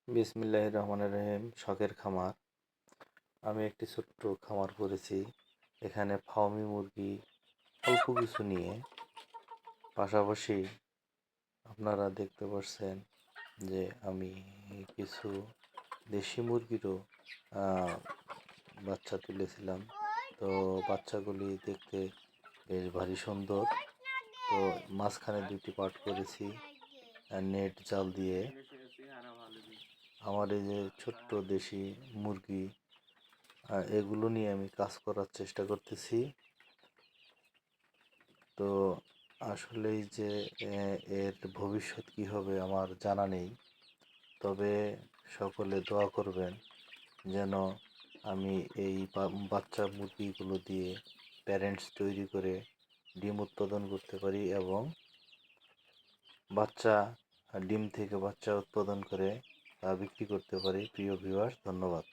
বিসমিল্লাহির রহমানির রহিম। শখের খামার। আমি একটি ছোট্ট খামার করেছি। এখানে ফার্মি মুরগি অল্প কিছু নিয়ে, পাশাপাশি আপনারা দেখতে পাচ্ছেন যে আমি কিছু দেশি মুরগিরও বাচ্চা তুলেছিলাম। তো বাচ্চাগুলি দেখতে বেশ ভারী সুন্দর। তো মাঝখানে দুটি পার্ট করেছি নেট জাল দিয়ে। আমার এই যে ছোট্ট দেশি মুরগি, এগুলো নিয়ে আমি কাজ করার চেষ্টা করতেছি। তো আসলেই যে এর ভবিষ্যৎ কী হবে আমার জানা নেই, তবে সকলে দোয়া করবেন যেন আমি এই বাচ্চা মুরগিগুলো দিয়ে প্যারেন্টস তৈরি করে ডিম উৎপাদন করতে পারি এবং বাচ্চা ডিম থেকে বাচ্চা উৎপাদন করে তা বিক্রি করতে পারি। প্রিয় ভিউয়ার্স, ধন্যবাদ।